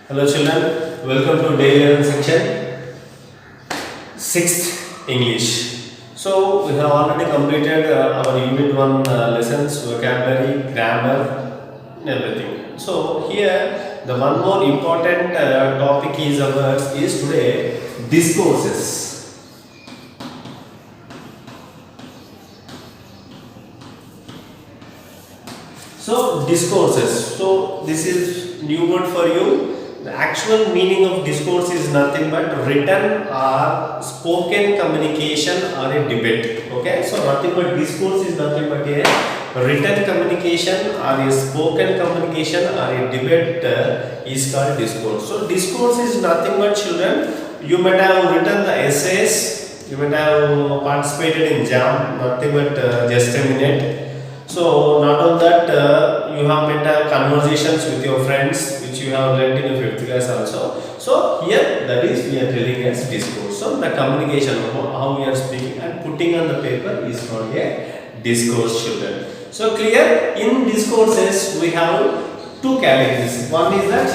Hello children, welcome to day 11 section, 6th English. So we have already completed our unit 1 lessons, vocabulary, grammar and everything. So here the one more important topic is ours is today discourses. So discourses. So this is new word for you. The actual meaning of discourse is nothing but written or spoken communication or a debate. Okay, so nothing but discourse is nothing but a written communication or a spoken communication or a debate is called discourse. So discourse is nothing but children. You might have written the essays, you might have participated in JAM, nothing but just a minute. So not only that, you have met conversations with your friends which you have learned in your 5th class also. So here that is we are telling as discourse. So the communication of how we are speaking and putting on the paper is called a discourse, children. So clear, in discourses we have two categories. One is that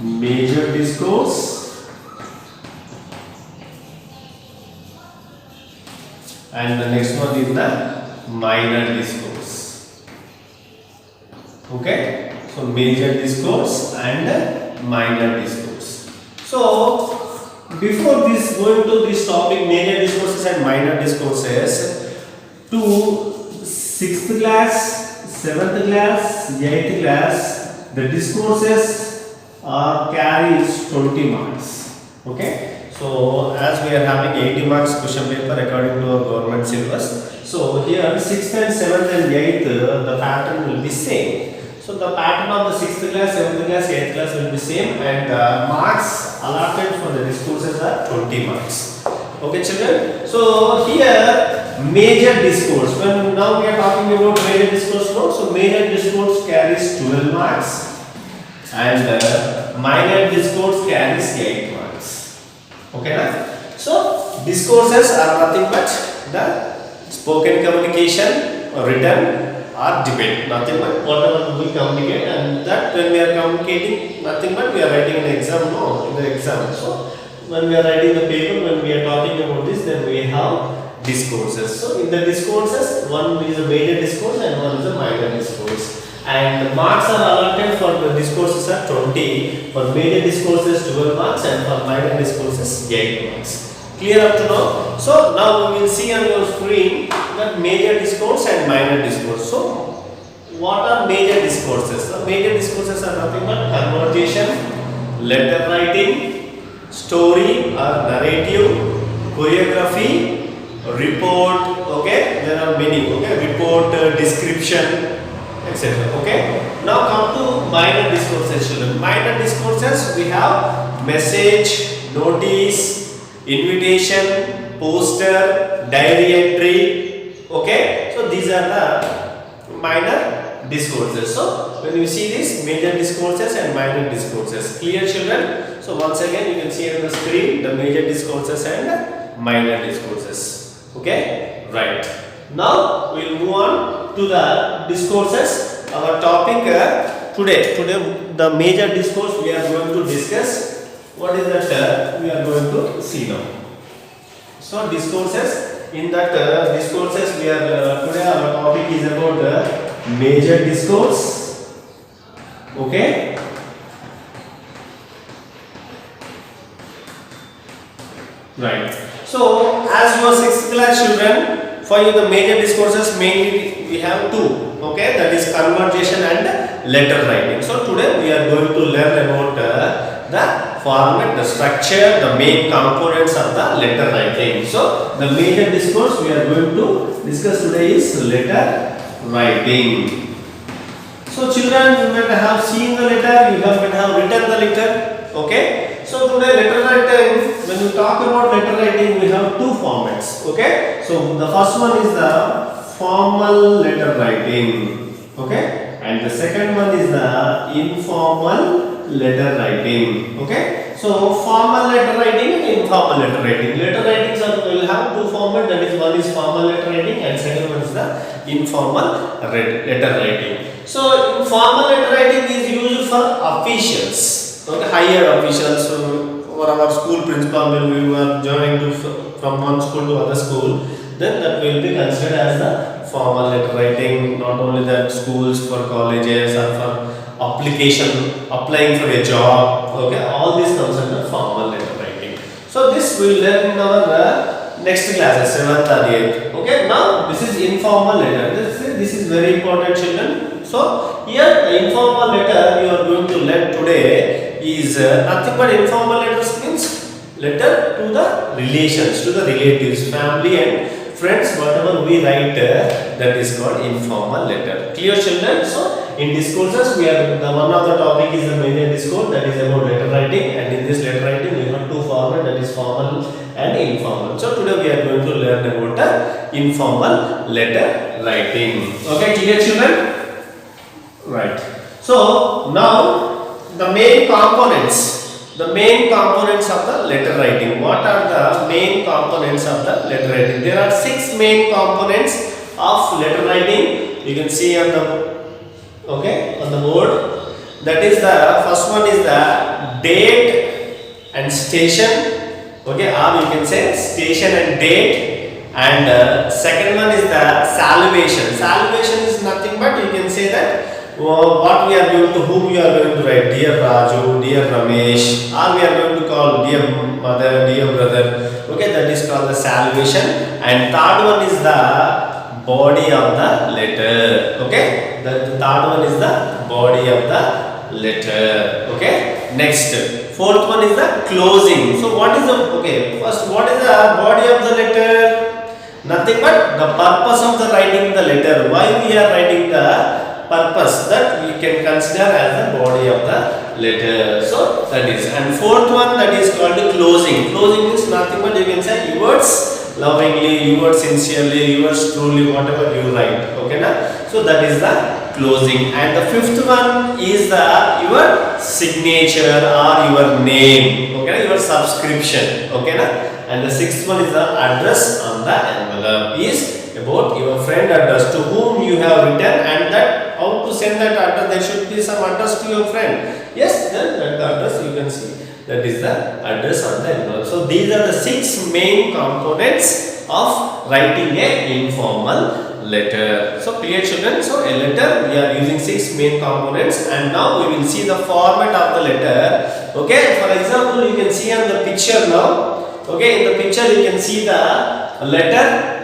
major discourse and the next one is the minor discourse. Okay, so major discourse and minor discourse. So before this going to this topic major discourses and minor discourses, to 6th class, 7th class, 8th class, the discourses are carries 20 marks. Okay, so as we are having 80 marks question paper according to our government syllabus, so here 6th and 7th and 8th the pattern will be same. So the pattern of the 6th class, 7th class, 8th class will be same, and marks allotted for the discourses are 20 marks. Okay children, so here major discourse, when now we are talking about major discourse, no? So major discourse carries 12 marks and minor discourse carries 8 marks. Okay na? So discourses are nothing but the spoken communication or written or debate, nothing but whatever we communicate, and that when we are communicating nothing but we are writing an exam, no, in the exam. So when we are writing the paper, when we are talking about this, then we have discourses. So in the discourses, one is a major discourse and one is a minor discourse. And the marks are allotted for the discourses are 20, for major discourses 12 marks and for minor discourses 8 marks. Clear up to now? So now we will see on your screen that major discourse and minor discourse. So what are major discourses? The major discourses are nothing but conversation, letter writing, story or narrative, choreography, report. Okay, there are many. Okay, report, description, etc. Okay, now come to minor discourses, children. Minor discourses we have message, notice, invitation, poster, diary entry. Okay, so these are the minor discourses. So when you see this, major discourses and minor discourses. Clear children? So once again you can see on the screen the major discourses and minor discourses. Okay, right. Now we will move on to the discourses. Our topic today the major discourse we are going to discuss. What is that we are going to see now. So discourses, in that discourses we are today our topic is about major discourse. Okay, right. So as your 6th class children, for you the major discourses mainly we have two. Okay, that is conversation and letter writing. So today we are going to learn about the format, the structure, the main components of the letter writing. So the major discourse we are going to discuss today is letter writing. So children, you might have seen the letter, you might have written the letter. Okay, so today letter writing, when we talk about letter writing we have two formats. Okay, so the first one is the formal letter writing. Okay, and the second one is the informal letter writing. Okay, so formal letter writing and informal letter writing. Letter writings will have two formats, that is one is formal letter writing and second one is the informal letter writing. So informal letter writing is used for higher officials, or our school principal when we were joining to from one school to other school, then that will be considered as the formal letter writing. Not only that, schools, for colleges or for application, applying for a job, okay, all these comes under formal letter writing. So this we will learn in our next classes, 7th or 8th. Okay, now this is informal letter. This is very important, children. So here the informal letter you are going to learn today is nothing but informal letters means letter to the relations, to the relatives, family and friends, whatever we write, that is called informal letter. Clear, children? So in discourses we are, the one of the topic is the major discourse, that is about letter writing, and in this letter writing we have two formats, that is formal and informal. So today we are going to learn about informal letter writing. Okay, clear, children? Right. So now the main components of the letter writing. What are the main components of the letter writing? There are 6 main components of letter writing. You can see on the board. That is, the first one is the date and station. Okay, or you can say station and date. And second one is the salivation. Salivation is nothing but, you can say that what we are going to, whom we are going to write, dear Raju, dear Ramesh, or we are going to call dear mother, dear brother. Okay, that is called the salivation. And third one is the body of the letter. Okay, the third one is the body of the letter. Okay, next, fourth one is the closing. So what is the, okay, first, what is the body of the letter? Nothing but the purpose of the writing the letter. Why we are writing the purpose, that we can consider as the body of the letter. So that is, and fourth one, that is called the closing. Closing means nothing but, you can say yours lovingly, yours sincerely, yours truly, whatever you write. Okay, na? So that is the closing. And the fifth one is the your signature or your name. Okay, your subscription. Okay, na? And the sixth one is the address on the envelope, is about your friend address, to whom you have written, and that how to send that address. There should be some address to your friend. Yes, then that address you can see, that is the address on the envelope. So these are the 6 main components of writing a informal letter. So clear, children? So a letter, we are using 6 main components, and now we will see the format of the letter. Okay, for example, you can see on the picture now. Okay, in the picture you can see the letter,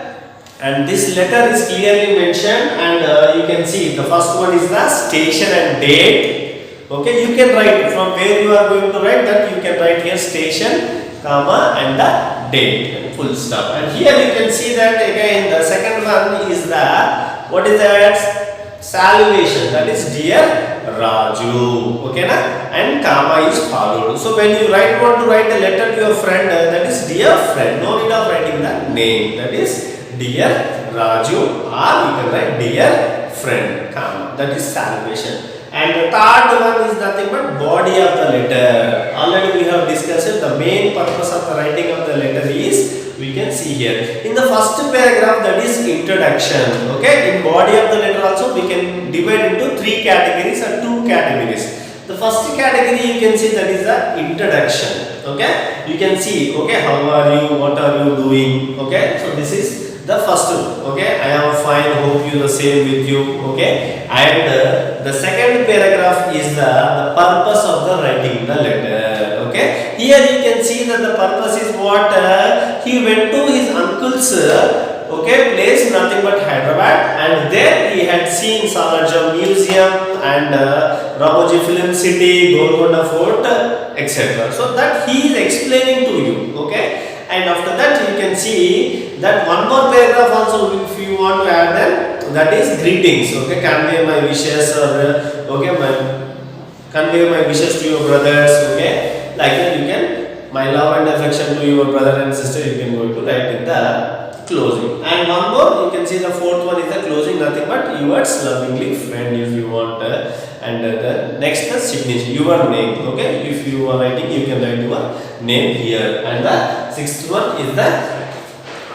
and this letter is clearly mentioned, and you can see the first one is the station and date. Okay, you can write from where you are going to write, that you can write here station, comma, and the date, full stop. And here you can see that again the second one is the, what is that? Salivation, that is dear Raju. Okay, na? And comma is followed. So when you want to write a letter to your friend, that is dear friend. No need of writing the name. That is dear Raju, or you can write dear friend, comma. That is salivation. And the third one is nothing but body of the letter. Already we have discussed the main purpose of the writing of the letter is, we can see here in the first paragraph, that is introduction. Okay, in body of the letter also we can divide into 3 categories or 2 categories. The first category you can see, that is the introduction. Okay, you can see, okay, how are you, what are you doing. Okay, so this is the first one. Okay, I am fine, hope you the same with you. Okay, and the second paragraph is the purpose of the writing the letter. Okay, here you can see that the purpose is what, he went to his uncle's okay place, nothing but Hyderabad, and there he had seen Salarjung Museum and Ramoji Film City, Golconda Fort, etc. So that he is explaining to you. Okay, and after that you can see that one more paragraph also, if you want to add them, that is greetings. Okay, convey my wishes, or convey my wishes to your brothers. Okay, like that you can, my love and affection to your brother and sister, you can go to write in the closing. And one more, you can see the fourth one is the closing, nothing but yours lovingly friend, if you want, and the next the signature, your name. Okay, if you are writing, you can write your name here, and the sixth one is the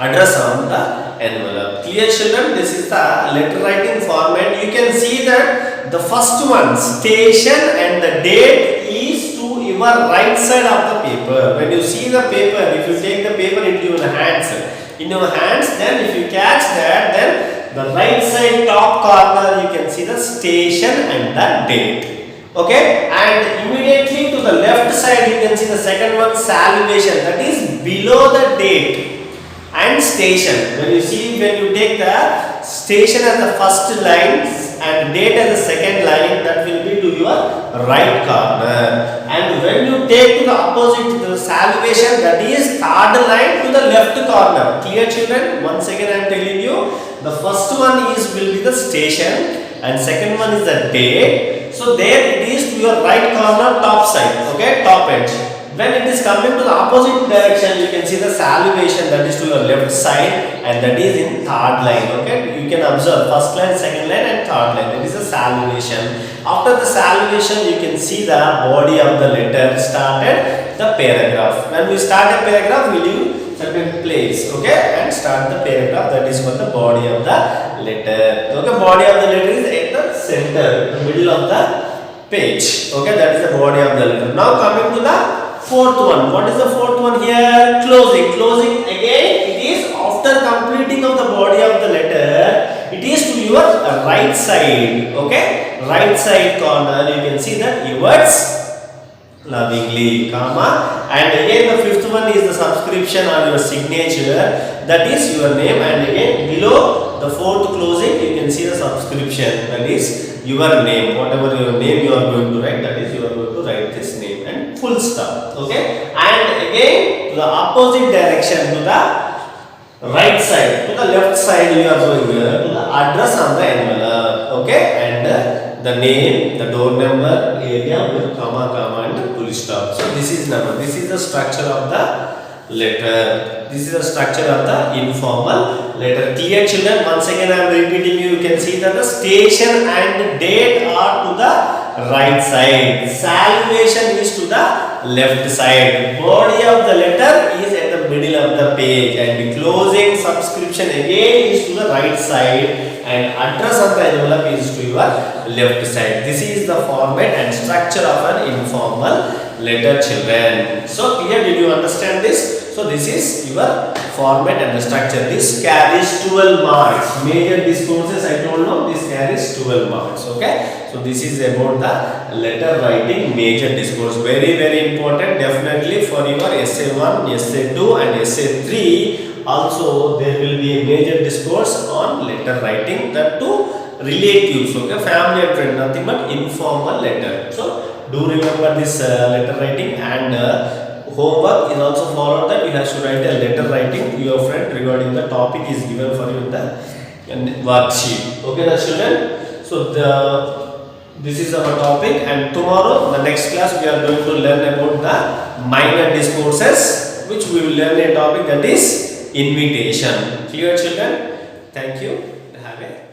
address on the envelope. Clear, children? This is the letter writing format. You can see that the first one, station and the date, is to your right side of the paper. When you see the paper, if you take the paper into your hands, then if you catch that, then the right side top corner you can see the station and the date. Okay, and immediately to the left side you can see the second one, salivation, that is below the date and station. When you take the station as the first line and date as the second line, that will be to your right corner. And when you take to the opposite, the salivation, that is third line to the left corner. Clear, children? Once again I am telling you, the first one will be the station and second one is the date. So there it is to your right corner, top side, okay, top edge. When it is coming to the opposite direction, you can see the salivation, that is to your left side, and that is in third line. Okay, you can observe first line, second line, and third line. That is the salivation. After the salivation, you can see the body of the letter started the paragraph. When we start a paragraph, we do certain place. Okay, and start the paragraph. That is for the body of the letter. Okay, body of the letter is at the center, the middle of the page. Okay, that is the body of the letter. Now coming to the fourth one. What is the fourth one here? Closing. Closing again, it is after completing of the body of the letter, it is to your right side. Okay, right side corner you can see that yours lovingly, comma, and again the fifth one is the subscription or your signature, that is your name, and again below the fourth closing you can see the subscription, that is your name. Whatever your name you are going to write, that is you are going to write this name and full stop. Okay, and again to the opposite direction, to the right side, to the left side you are going to the address on the envelope. Okay, and the name, the door number, area with comma and full stop. So this is number. This is the structure of the letter. This is the structure of the informal letter. Clear, children? Once again I am repeating you. You can see that the station and date are to the right side. Salivation is to the left side. Body of the letter is at the middle of the page, and the closing subscription again is to the right side, and address of the envelope is to your left side. This is the format and structure of an informal letter, children. So here, did you understand this? So this is your format and the structure. This carries 12 marks. Major discourses, I told you, this carries 12 marks. Okay. So this is about the letter writing major discourse. Very, very important. Definitely for your essay 1, essay 2 and essay 3. Also there will be a major discourse on letter writing, that to relatives, okay, family and friend, nothing but informal letter. So do remember this letter writing, and homework is also followed that you have to write a letter writing to your friend regarding the topic is given for you in the worksheet. Okay, the children. So this is our topic, and tomorrow the next class we are going to learn about the minor discourses, which we will learn a topic that is invitation. Clear, children? Thank you. Have a